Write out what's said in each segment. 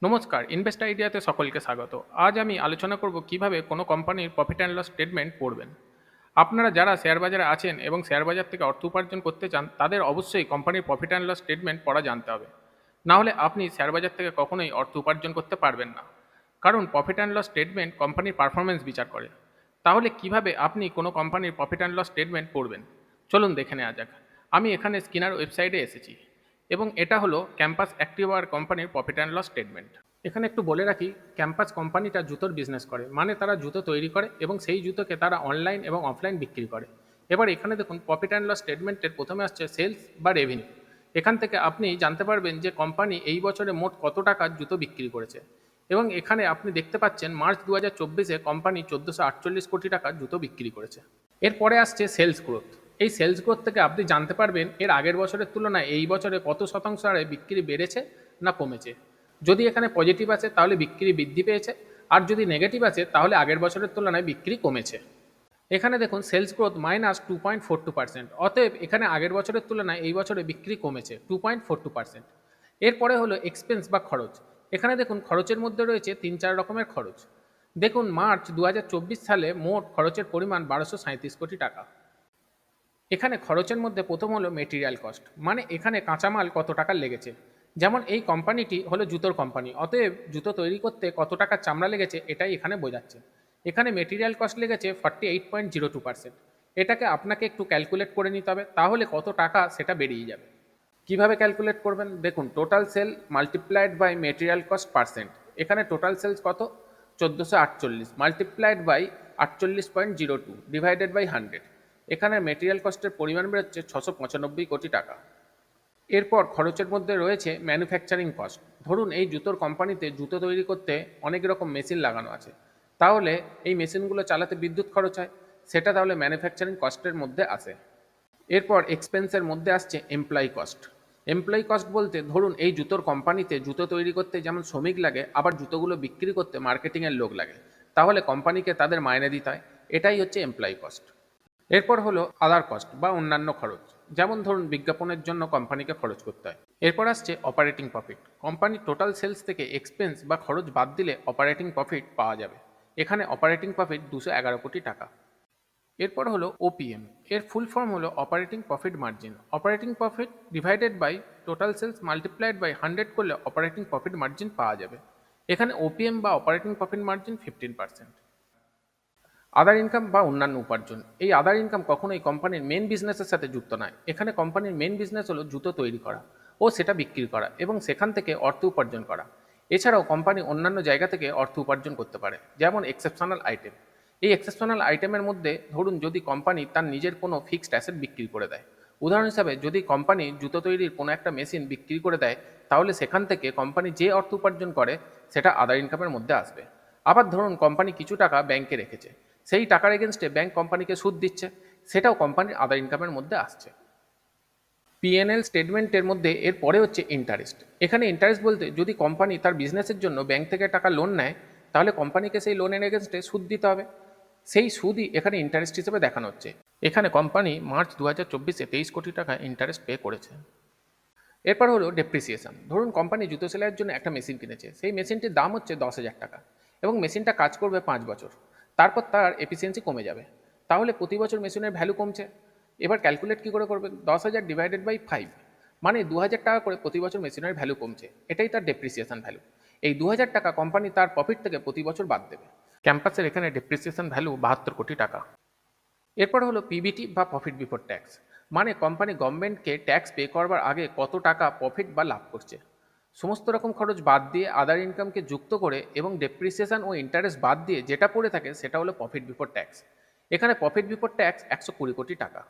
নমস্কার, ইনভেস্ট আইডিয়াতে সকলকে স্বাগত। আজ আমি আলোচনা করব কিভাবে কোনো কোম্পানির প্রফিট অ্যান্ড লস স্টেটমেন্ট পড়বেন। আপনারা যারা শেয়ার বাজারে আছেন এবং শেয়ার বাজার থেকে অর্থ উপার্জন করতে চান, তাদের অবশ্যই কোম্পানির প্রফিট অ্যান্ড লস স্টেটমেন্ট পড়া জানতে হবে। না হলে আপনি শেয়ার বাজার থেকে কখনোই অর্থ উপার্জন করতে পারবেন না। কারণ প্রফিট অ্যান্ড লস স্টেটমেন্ট কোম্পানির পারফরমেন্স বিচার করে। তাহলে কিভাবে আপনি কোনো কোম্পানির প্রফিট অ্যান্ড লস স্টেটমেন্ট পড়বেন, চলুন দেখে নেওয়া যাক। আমি এখানে স্কিনার ওয়েবসাইটে এসেছি এবং এটা হলো ক্যাম্পাস অ্যাক্টিভওয়্যার কোম্পানির প্রফিট অ্যান্ড লস স্টেটমেন্ট। এখানে একটু বলে রাখি, ক্যাম্পাস কোম্পানিটা জুতোর বিজনেস করে, মানে তারা জুতো তৈরি করে এবং সেই জুতোকে তারা অনলাইন এবং অফলাইন বিক্রি করে। এবার এখানে দেখুন প্রফিট অ্যান্ড লস স্টেটমেন্টের প্রথমে আসছে সেলস বা রেভিনিউ। এখান থেকে আপনি জানতে পারবেন যে কোম্পানি এই বছরে মোট কত টাকার জুতো বিক্রি করেছে। এবং এখানে আপনি দেখতে পাচ্ছেন মার্চ 2024-এ কোম্পানি 1448 কোটি টাকার জুতো বিক্রি করেছে। এরপরে আসছে সেলস গ্রোথ। এই সেলস গ্রোথ থেকে আপনি জানতে পারবেন এর আগের বছরের তুলনায় এই বছরে কত শতাংশ হারে বিক্রি বেড়েছে না কমেছে। যদি এখানে পজিটিভ আছে তাহলে বিক্রি বৃদ্ধি পেয়েছে, আর যদি নেগেটিভ আছে তাহলে আগের বছরের তুলনায় বিক্রি কমেছে। এখানে দেখুন সেলস গ্রোথ -2.42%, অতএব এখানে আগের বছরের তুলনায় এই বছরে বিক্রি কমেছে 2.42%। এরপরে হলো এক্সপেন্স বা খরচ। এখানে দেখুন খরচের মধ্যে রয়েছে 3-4 রকমের খরচ। দেখুন মার্চ 2024 সালে মোট খরচের পরিমাণ 1237 কোটি টাকা। এখানে খরচের মধ্যে প্রথম হলো মেটেরিয়াল কস্ট, মানে এখানে কাঁচামাল কত টাকা লেগেছে। যেমন এই কোম্পানিটি হলো জুতোর কোম্পানি, অতএব জুতো তৈরি করতে কত টাকা চামড়া লেগেছে এটাই এখানে বোঝাচ্ছে। এখানে মেটেরিয়াল কস্ট লেগেছে 48.02%। এটাকে আপনাকে একটু ক্যালকুলেট করে নিতে হবে, তাহলে কত টাকা সেটা বেরিয়ে যাবে। কিভাবে ক্যালকুলেট করবেন দেখুন, total sale multiplied by material cost percent. এখানে টোটাল সেলস কত, 1448 মাল্টিপ্লাইড বাই 48.02 ডিভাইডেড বাই 100। এখানে মেটেরিয়াল কস্টের পরিমাণ বেরোচ্ছে 695 কোটি টাকা। এরপর খরচের মধ্যে রয়েছে ম্যানুফ্যাকচারিং কস্ট। ধরুন এই জুতোর কোম্পানিতে জুতো তৈরি করতে অনেক রকম মেশিন লাগানো আছে, তাহলে এই মেশিনগুলো চালাতে বিদ্যুৎ খরচ হয়, সেটা তাহলে ম্যানুফ্যাকচারিং কস্টের মধ্যে আসে। এরপর এক্সপেন্সের মধ্যে আসছে এমপ্লয়ি কস্ট। এমপ্লয়ি কস্ট বলতে ধরুন এই জুতোর কোম্পানিতে জুতো তৈরি করতে যেমন শ্রমিক লাগে, আবার জুতোগুলো বিক্রি করতে মার্কেটিংয়ের লোক লাগে, তাহলে কোম্পানিকে তাদের মাইনে দিতে হয়, এটাই হচ্ছে এমপ্লয়ি কস্ট। এরপর হলো আদার কস্ট বা অন্যান্য খরচ, যেমন ধরুন বিজ্ঞাপনের জন্য কোম্পানিকে খরচ করতে হয়। এরপর আসছে অপারেটিং প্রফিট। কোম্পানির টোটাল সেলস থেকে এক্সপেন্স বা খরচ বাদ দিলে অপারেটিং প্রফিট পাওয়া যাবে। এখানে অপারেটিং প্রফিট 211 কোটি টাকা। এরপর হলো ওপিএম। এর ফুল ফর্ম হলো operating profit margin. Operating profit divided by total sales multiplied by 100 করলে অপারেটিং প্রফিট মার্জিন পাওয়া যাবে। এখানে ওপিএম বা অপারেটিং প্রফিট মার্জিন 15%। আদার ইনকাম বা অন্যান্য উপার্জন। এই আদার ইনকাম কখনোই কোম্পানির মেন বিজনেসের সাথে যুক্ত নয়। এখানে কোম্পানির মেন বিজনেস হলো জুতো তৈরি করা ও সেটা বিক্রি করা এবং সেখান থেকে অর্থ উপার্জন করা। এছাড়াও কোম্পানি অন্যান্য জায়গা থেকে অর্থ উপার্জন করতে পারে, যেমন এক্সেপশনাল আইটেম। এই এক্সেপশনাল আইটেমের মধ্যে ধরুন যদি কোম্পানি তার নিজের কোনো ফিক্সড অ্যাসেট বিক্রি করে দেয়। উদাহরণ হিসাবে যদি কোম্পানি জুতো তৈরির কোনো একটা মেশিন বিক্রি করে দেয়, তাহলে সেখান থেকে কোম্পানি যে অর্থ উপার্জন করে সেটা আদার ইনকামের মধ্যে আসবে। আবার ধরুন কোম্পানি কিছু টাকা ব্যাংকে রেখেছে, সেই টাকার এগেনস্টে ব্যাংক কোম্পানিকে সুদ দিচ্ছে, সেটাও কোম্পানির আদার ইনকামের মধ্যে আসছে। পিএনএল স্টেটমেন্টের মধ্যে এর পরে হচ্ছে ইন্টারেস্ট। এখানে ইন্টারেস্ট বলতে যদি কোম্পানি তার বিজনেসের জন্য ব্যাংক থেকে টাকা লোন নেয়, তাহলে কোম্পানিকে সেই লোনের এগেনস্টে সুদ দিতে হবে, সেই সুদই এখানে ইন্টারেস্ট হিসেবে দেখানো হচ্ছে। এখানে কোম্পানি মার্চ 2024-এ 23 কোটি টাকা ইন্টারেস্ট পে করেছে। এরপর হলো ডেপ্রিসিয়েশন। ধরুন কোম্পানি জুতো সেলাইয়ের জন্য একটা মেশিন কিনেছে, সেই মেশিনটির দাম হচ্ছে 10,000 টাকা এবং মেশিনটা কাজ করবে 5 বছর, তারপর তার এফিসিয়েন্সি কমে যাবে, তাহলে প্রতি বছর মেশিনের ভ্যালু কমছে। এবার ক্যালকুলেট কী করে করবে, 10,000 ডিভাইডেড বাই 5, মানে 2,000 টাকা করে প্রতি বছর মেশিনের ভ্যালু কমছে, এটাই তার ডেপ্রিসিয়েশন ভ্যালু। এই 2,000 টাকা কোম্পানি তার প্রফিট থেকে প্রতি বছর বাদ দেবে। ক্যাম্পাসের এখানে ডেপ্রিসিয়েশন ভ্যালু 72 কোটি টাকা। এরপর হলো পিবিটি বা প্রফিট বিফোর ট্যাক্স, মানে কোম্পানি গভর্নমেন্টকে ট্যাক্স পে করবার আগে কত টাকা প্রফিট বা লাভ করছে। সমস্ত রকম খরচ বাদ দিয়ে আদার ইনকামকে যুক্ত করে এবং ডেপ্রিসিয়েশন ও ইন্টারেস্ট বাদ দিয়ে যেটা পড়ে থাকে সেটা হলো প্রফিট বিফোর ট্যাক্স। এখানে প্রফিট বিফোর ট্যাক্স 120 কোটি টাকা।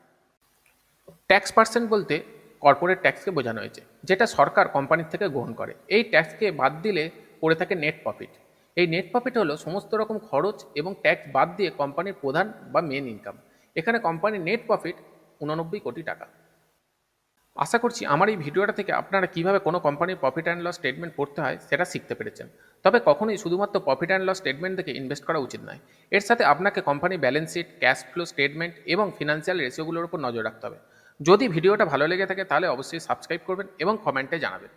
ট্যাক্স পার্সেন্ট বলতে কর্পোরেট ট্যাক্সকে বোঝানো হয়েছে, যেটা সরকার কোম্পানির থেকে গ্রহণ করে। এই ট্যাক্সকে বাদ দিলে পড়ে থাকে নেট প্রফিট। এই নেট প্রফিট হলো সমস্ত রকম খরচ এবং ট্যাক্স বাদ দিয়ে কোম্পানির প্রধান বা মেন ইনকাম। এখানে কোম্পানির নেট প্রফিট 89 কোটি টাকা। আশা করছি আমার এই ভিডিওটা থেকে আপনারা কিভাবে কোনো কোম্পানির প্রফিট অ্যান্ড লস স্টেটমেন্ট পড়তে হয় সেটা শিখতে পেরেছেন। তবে কখনোই শুধুমাত্র প্রফিট অ্যান্ড লস স্টেটমেন্ট থেকে ইনভেস্ট করা উচিত নয়। এর সাথে আপনাকে কোম্পানির balance sheet, cash flow statement এবং ফিনান্সিয়াল রেশিওগুলোর উপর নজর রাখতে হবে। যদি ভিডিওটা ভালো লেগে থাকে তাহলে অবশ্যই সাবস্ক্রাইব করবেন এবং কমেন্টে জানাবেন।